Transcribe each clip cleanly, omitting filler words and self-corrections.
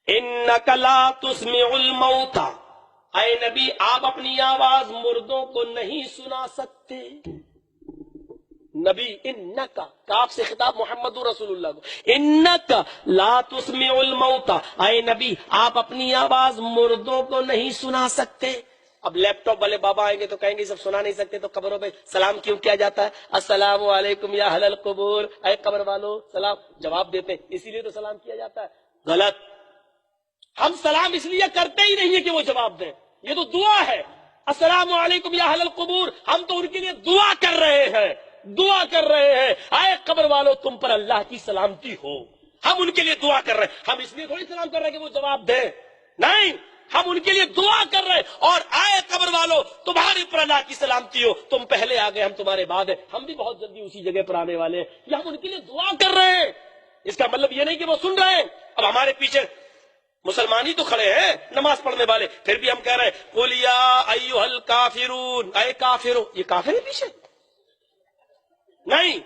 انک لا تسمع الموتى، اے نبی آپ اپنی آواز مردوں کو نہیں سنا سکتے۔ نبی انکا، کاف سے خطاب محمد رسول اللہ کو، انکا لا تسمع الموتى، اے نبی آپ اپنی آواز مردوں کو نہیں سنا سکتے۔ اب لیپ ٹاپ والے بابا آئیں گے تو کہیں گے سب سنا نہیں سکتے، تو قبروں پہ سلام کیوں کیا جاتا ہے؟ السلام علیکم یا اہل القبور، اے قبر والو سلام، جواب دیتے ہیں اسی لیے تو سلام کیا جاتا ہے۔ غلط، ہم سلام اس لیے کرتے ہی نہیں ہے کہ وہ جواب دیں، یہ تو دعا ہے۔ السلام علیکم یا اہل القبور، ہم تو ان کے لیے دعا کر رہے ہیں، دعا کر رہے ہیں اے قبر والو تم پر اللہ کی سلامتی ہو، ہم ان کے لیے دعا کر رہے ہیں، ہم اس لیے تھوڑی سلام کر رہے ہیں کہ وہ جواب دیں، نہیں، ہم ان کے لیے دعا کر رہے ہیں۔ اور اے قبر والو تمہارے پر اللہ کی سلامتی ہو، تم پہلے آ گئے ہم تمہارے بعد ہیں، ہم بھی بہت جلدی اسی جگہ پر آنے والے ہیں، یہ ہم ان کے لیے دعا کر رہے ہیں۔ اس کا مطلب یہ نہیں کہ وہ سن رہے ہیں۔ اب ہمارے پیچھے مسلمان ہی تو کھڑے ہیں نماز پڑھنے والے، پھر بھی ہم کہہ رہے ہیں قل یا ایھا الکافرون، اے کافرو، یہ کافر ہے پیچھے؟ نہیں،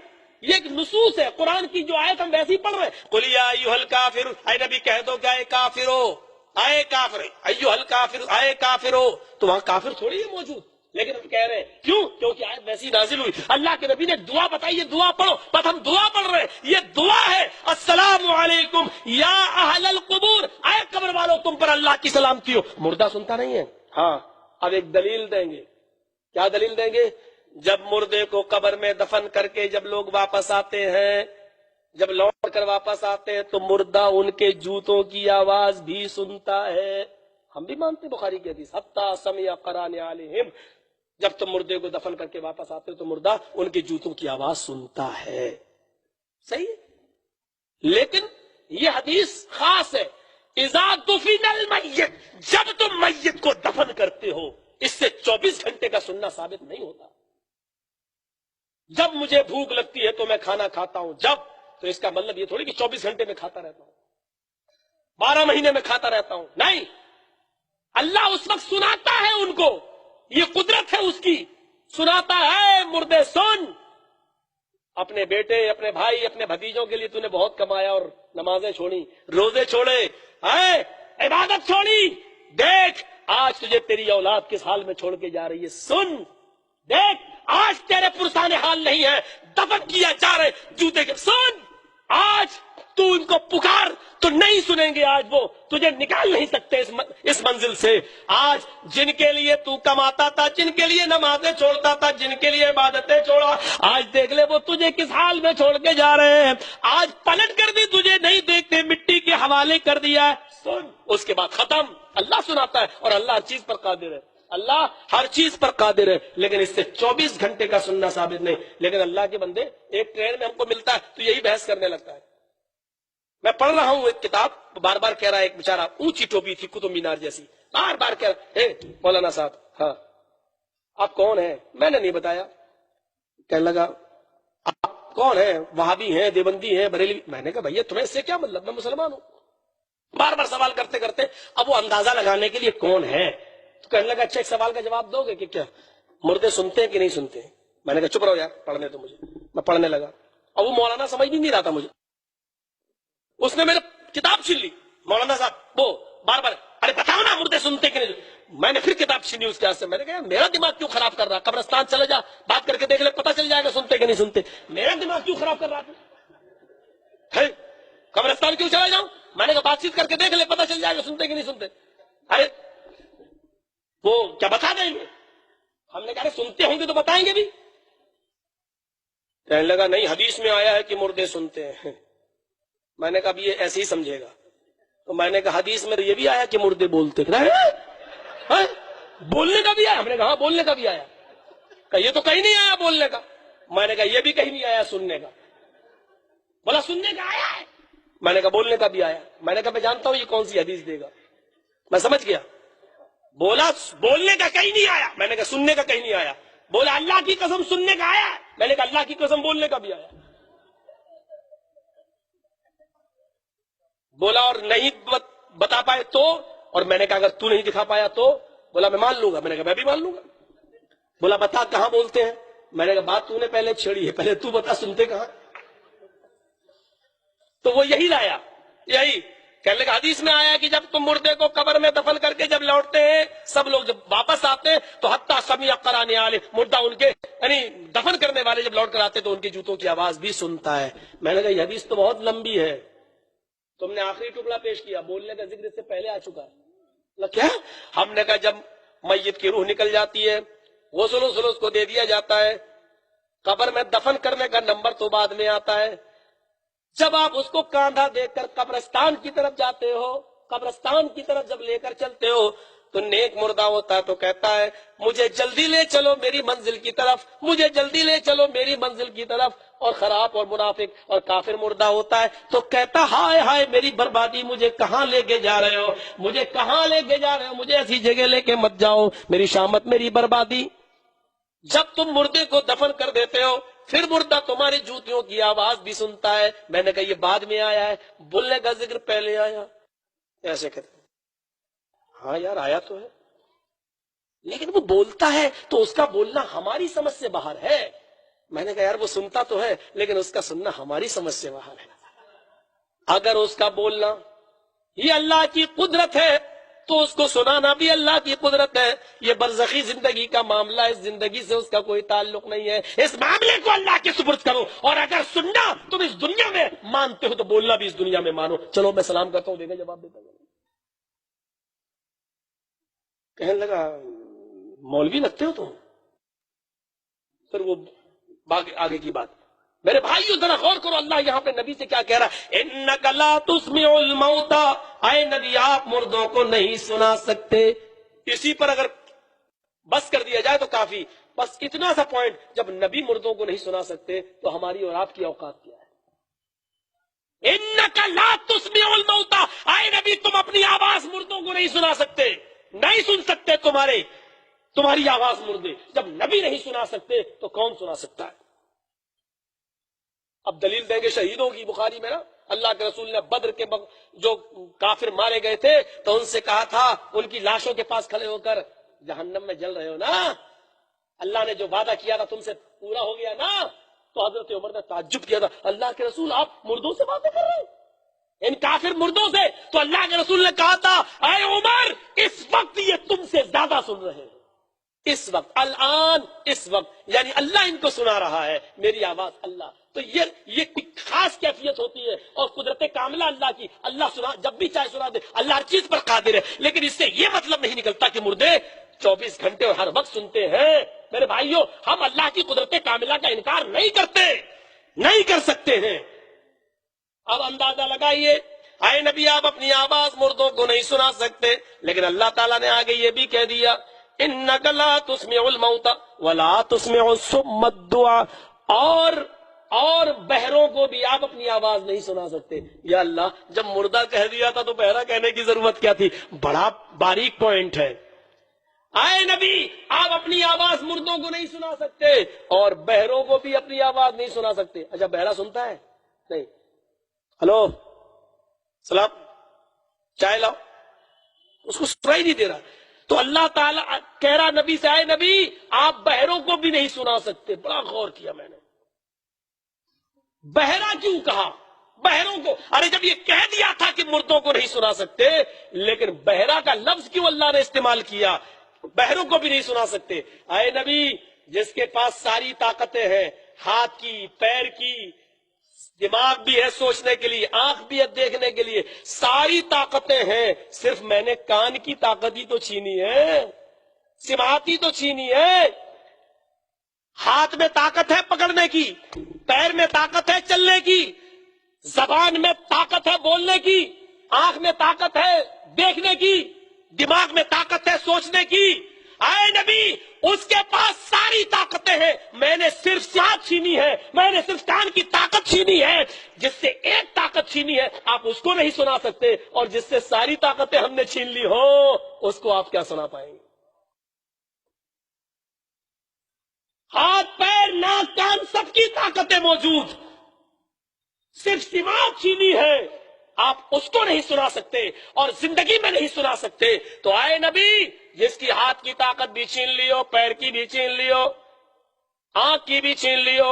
یہ ایک نصوص ہے قرآن کی، جو آیت ہم ویسے ہی پڑھ رہے ہیں، قل یا ایھا الکافرون، اے نبی کہہ دو کہ اے کافرو، اے کافر، ایھا الکافر، اے کافرو، تو وہاں کافر تھوڑی ہے موجود، لیکن ہم کہہ رہے ہیں کیوں؟ کیونکہ آیت ویسی نازل ہوئی، اللہ کے نبی نے دعا بتائی، یہ دعا پڑھو، بس ہم دعا پڑھ رہے ہیں، یہ دعا ہے السلام علیکم یا اہل القبور، اے قبر والو تم پر اللہ کی سلامتی ہو۔ مردہ سنتا نہیں ہے؟ ہاں، اب ایک دلیل دیں گے۔ کیا دلیل دیں گے؟ جب مردے کو قبر میں دفن کر کے جب لوگ واپس آتے ہیں، جب لوٹ کر واپس آتے ہیں تو مردہ ان کے جوتوں کی آواز بھی سنتا ہے۔ ہم بھی مانتے بخاری کی حدیث، حتی سمع قران علیہم، جب تم مردے کو دفن کر کے واپس آتے ہو تو مردہ ان کے جوتوں کی آواز سنتا ہے۔ صحیح ہے، لیکن یہ حدیث خاص ہے، اذا دفن المیت، جب تم میت کو دفن کرتے ہو، اس سے 24 گھنٹے کا سننا ثابت نہیں ہوتا۔ جب مجھے بھوک لگتی ہے تو میں کھانا کھاتا ہوں، جب، تو اس کا مطلب یہ تھوڑی کہ 24 گھنٹے میں کھاتا رہتا ہوں، 12 مہینے میں کھاتا رہتا ہوں، نہیں، اللہ اس وقت سناتا ہے ان کو، یہ قدرت ہے اس کی، سناتا ہے مردے سن، اپنے بیٹے، اپنے بھائی، اپنے بھتیجوں کے لیے تو نے بہت کمایا اور نمازیں چھوڑی، روزے چھوڑے، عبادت چھوڑی، دیکھ آج تجھے تیری اولاد کس حال میں چھوڑ کے جا رہی ہے، سن، دیکھ آج تیرے پرسان حال نہیں ہے، دفن کیا جا رہے جوتے کے، سن، آج تو ان کو پکار تو نہیں سنیں گے، آج وہ تجھے نکال نہیں سکتے اس منزل سے۔ آج جن کے لیے تو کماتا تھا، جن کے لیے نمازیں چھوڑتا تھا، جن کے لیے عبادتیں چھوڑا، آج دیکھ لے وہ تجھے کس حال میں چھوڑ کے جا رہے ہیں، آج پلٹ کر بھی تجھے نہیں دیکھتے، مٹی کے حوالے کر دیا ہے، سن، اس کے بعد ختم۔ اللہ سناتا ہے اور اللہ ہر چیز پر قادر ہے، اللہ ہر چیز پر قادر ہے، لیکن اس سے 24 گھنٹے کا سننا ثابت نہیں۔ لیکن اللہ کے بندے، ایک ٹرین میں ہم کو ملتا ہے تو یہی بحث کرنے لگتا ہے۔ میں پڑھ رہا ہوں ایک کتاب، بار بار کہہ رہا ہے، ایک بیچارہ اونچی ٹوپی تھی قطب مینار جیسی، بار بار کہہ رہا ہے مولانا صاحب، ہاں آپ کون ہیں؟ میں نے نہیں بتایا، کہنے لگا آپ کون ہیں؟ وہابی ہیں، دیوبندی ہیں، بریلوی؟ میں نے کہا بھیا تمہیں اس سے کیا مطلب، میں مسلمان ہوں۔ بار بار سوال کرتے کرتے اب وہ اندازہ لگانے کے لیے کون ہے، تو کہنے لگا اچھا ایک سوال کا جواب دو گے کہ کیا مردے سنتے ہیں کہ نہیں سنتے ہیں؟ میں نے کہا چپ رہو یار، پڑھنے تو مجھے، میں پڑھنے لگا، اور وہ مولانا سمجھ بھی نہیں رہا تھا مجھے، اس نے میرے کتاب چھین لی، مولانا صاحب وہ بار بار ارے بتاؤ نا مردے سنتے کہ نہیں، میں نے پھر کتاب چھینی اس کے ہاتھ سے، میں نے کہا میرا دماغ کیوں خراب کر رہا، قبرستان چلے جا، بات کر کے دیکھ لے، پتہ چل جائے گا سنتے کہ نہیں سنتے، میرا دماغ کیوں خراب کر رہا ہے، قبرستان کیوں چلا جاؤں؟ میں نے کہا بات چیت کر کے دیکھ لے، پتہ چل جائے گا سنتے کہ نہیں سنتے۔ ارے وہ کیا بتا دیں گے؟ ہم نے کہا سنتے ہوں گے تو بتائیں گے بھی۔ کہنے لگا نہیں حدیث میں آیا ہے کہ مردے سنتے ہیں۔ میں نے کہا اب یہ ایسے ہی سمجھے گا، تو میں نے کہا حدیث میں یہ بھی آیا کہ مردے بولتے ہیں، بولنے کا بھی آیا؟ ہم نے کہا بولنے کا بھی آیا، کہ یہ تو کہیں نہیں آیا بولنے کا، میں نے کہا یہ بھی کہیں نہیں آیا سننے کا، بولا سننے کا آیا ہے، میں نے کہا بولنے کا بھی آیا، میں نے کہا میں جانتا ہوں یہ کون سی حدیث دے گا، میں سمجھ گیا، بولا بولنے کا کہیں نہیں آیا، میں نے کہا سننے کا کہیں نہیں آیا، بولا اللہ کی قسم سننے کا آیا ہے، میں نے کہا اللہ کی قسم بولنے کا بھی آیا، بولا اور نہیں بتا پائے تو، اور میں نے کہا اگر تو نہیں دکھا پایا تو، بولا میں مان لوں گا، میں نے کہا میں بھی مان لوں گا، بولا بتا کہاں بولتے ہیں، میں نے کہا بات تو نے پہلے چھیڑی ہے، پہلے تو بتا سنتے کہاں، تو وہ یہی لایا، یہی کہنے لگا حدیث میں آیا ہے کہ جب تم مردے کو قبر میں دفن کر کے جب لوٹتے ہیں، سب لوگ جب واپس آتے ہیں تو حتیٰ سمیع قرآن عالم، مردہ ان کے یعنی دفن کرنے والے جب لوٹ کر آتے تو ان کے جوتوں کی آواز بھی سنتا ہے۔ میں نے کہا یہ حدیث تو بہت لمبی ہے، تم نے آخری ٹکڑا پیش کیا، بولنے کا ذکر اس سے پہلے آ چکا ہے۔ کیا؟ ہم نے کہا جب میت کی روح نکل جاتی ہے، غسل اس کو دے دیا جاتا ہے، قبر میں دفن کرنے کا نمبر تو بعد میں آتا ہے۔ جب آپ اس کو کاندھا دے کر قبرستان کی طرف جاتے ہو، قبرستان کی طرف جب لے کر چلتے ہو تو نیک مردہ ہوتا ہے تو کہتا ہے مجھے جلدی لے چلو میری منزل کی طرف، مجھے جلدی لے چلو میری منزل کی طرف۔ اور خراب اور منافق اور کافر مردہ ہوتا ہے تو کہتا ہائے ہائے میری بربادی، مجھے کہاں لے کے جا رہے ہو، مجھے کہاں لے کے جا رہے ہو، مجھے ایسی جگہ لے کے مت جاؤ، میری شامت میری بربادی۔ جب تم مردے کو دفن کر دیتے ہو پھر مردہ تمہاری جوتیوں کی آواز بھی سنتا ہے۔ میں نے کہا یہ بعد میں آیا ہے، بولنے کا ذکر پہلے آیا، ایسے کہتے ہیں۔ ہاں یار آیا تو ہے، لیکن وہ بولتا ہے تو اس کا بولنا ہماری سمجھ سے باہر ہے۔ میں نے کہا یار وہ سنتا تو ہے لیکن اس کا سننا ہماری سمجھ سے باہر ہے۔ اگر اس کا بولنا یہ اللہ کی قدرت ہے تو اس کو سنانا بھی اللہ کی قدرت ہے۔ یہ برزخی زندگی کا معاملہ، اس زندگی سے اس کا کوئی تعلق نہیں ہے، اس معاملے کو اللہ کے سپرد کرو۔ اور اگر سننا تم اس دنیا میں مانتے ہو تو بولنا بھی اس دنیا میں مانو۔ چلو میں سلام کرتا ہوں، دیکھیں جواب دیتا ہوں۔ کہنے لگا مولوی لگتے ہو تم؟ پھر وہ آگے کی بات، میرے بھائیو ذرا غور کرو، اللہ یہاں پہ نبی سے کیا کہہ رہا ہے؟ اِنَّكَ لَا تُسْمِعُ الْمَوْتَى، اے نبی آپ مردوں کو نہیں سنا سکتے۔ اسی پر اگر بس کر دیا جائے تو کافی، بس اتنا سا پوائنٹ، جب نبی مردوں کو نہیں سنا سکتے تو ہماری اور آپ کی اوقات کیا ہے؟ اِنَّكَ لَا تُسْمِعُ الْمَوْتَى، اے نبی تم اپنی آواز مردوں کو نہیں سنا سکتے، نہیں سن سکتے تمہاری آواز مردے۔ جب نبی نہیں سنا سکتے تو کون سنا سکتا ہے؟ اب دلیل دیں گے شہیدوں کی، بخاری میں نا اللہ کے رسول نے بدر کے جو کافر مارے گئے تھے تو ان سے کہا تھا، ان کی لاشوں کے پاس کھڑے ہو کر جہنم میں جل رہے ہو نا، اللہ نے جو وعدہ کیا تھا تم سے پورا ہو گیا نا؟ تو حضرت عمر نے تعجب کیا تھا، اللہ کے رسول آپ مردوں سے باتیں کر رہے ہیں، ان کافر مردوں سے؟ تو اللہ کے رسول نے کہا تھا اے عمر اس وقت یہ تم سے زیادہ سن رہے ہیں، اس وقت، الان، اس وقت، یعنی اللہ ان کو سنا رہا ہے میری آواز۔ اللہ تو یہ کوئی خاص کیفیت ہوتی ہے اور قدرت کاملہ اللہ کی، اللہ سنا جب بھی چاہے سنا دے، اللہ ہر چیز پر قادر ہے۔ لیکن اس سے یہ مطلب نہیں نکلتا کہ مردے 24 گھنٹے اور ہر وقت سنتے ہیں۔ میرے بھائیوں ہم اللہ کی قدرت کاملہ کا انکار نہیں کرتے، نہیں کر سکتے ہیں۔ اب اندازہ لگائیے، اے نبی آپ اپنی آواز مردوں کو نہیں سنا سکتے، لیکن اللہ تعالیٰ نے آگے یہ بھی کہہ دیا اِنَّكَ لَا تُسْمِعُ الْمَوْتَى وَلَا تُسْمِعُ الصُّمَّ الدُّعَاءَ، اور بہروں کو بھی آپ اپنی آواز نہیں سنا سکتے۔ یا اللہ جب مردہ کہہ دیا تھا تو بہرا کہنے کی ضرورت کیا تھی؟ بڑا باریک پوائنٹ ہے۔ اے نبی آپ اپنی آواز مردوں کو نہیں سنا سکتے اور بہروں کو بھی اپنی آواز نہیں سنا سکتے۔ اچھا بہرا سنتا ہے؟ نہیں، ہلو سلام چائے لاؤ، اس کو سنائی نہیں دے رہا۔ تو اللہ تعالیٰ کہہ رہا نبی سے اے نبی آپ بہروں کو بھی نہیں سنا سکتے۔ بڑا غور کیا میں نے، بہرا کیوں کہا؟ بہروں کو، ارے جب یہ کہہ دیا تھا کہ مردوں کو نہیں سنا سکتے، لیکن بہرا کا لفظ کیوں اللہ نے استعمال کیا؟ بہروں کو بھی نہیں سنا سکتے۔ اے نبی جس کے پاس ساری طاقتیں ہیں، ہاتھ کی، پیر کی، دماغ بھی ہے سوچنے کے لیے، آنکھ بھی ہے دیکھنے کے لیے، ساری طاقتیں ہیں، صرف میں نے کان کی طاقت ہی تو چھینی ہے، سماعت ہی تو چھینی ہے۔ ہاتھ میں طاقت ہے پکڑنے کی، پیر میں طاقت ہے چلنے کی، زبان میں طاقت ہے بولنے کی، آنکھ میں طاقت ہے دیکھنے کی، دماغ میں طاقت ہے سوچنے کی۔ اے نبی اس کے پاس ساری طاقتیں ہیں، میں نے صرف سماعت چھینی ہے، میں نے صرف کان کی طاقت چھینی ہے۔ جس سے ایک طاقت چھینی ہے آپ اس کو نہیں سنا سکتے، اور جس سے ساری طاقتیں ہم نے چھین لی ہو اس کو آپ کیا سنا پائیں گے؟ ہاتھ پیر ناک کان سب کی طاقتیں موجود، صرف سماعت چھینی ہے، آپ اس کو نہیں سنا سکتے اور زندگی میں نہیں سنا سکتے۔ تو آئے نبی جس کی ہاتھ کی طاقت بھی چھین لیو، پیر کی بھی چھین لیو، آنکھ کی بھی چھین لیو،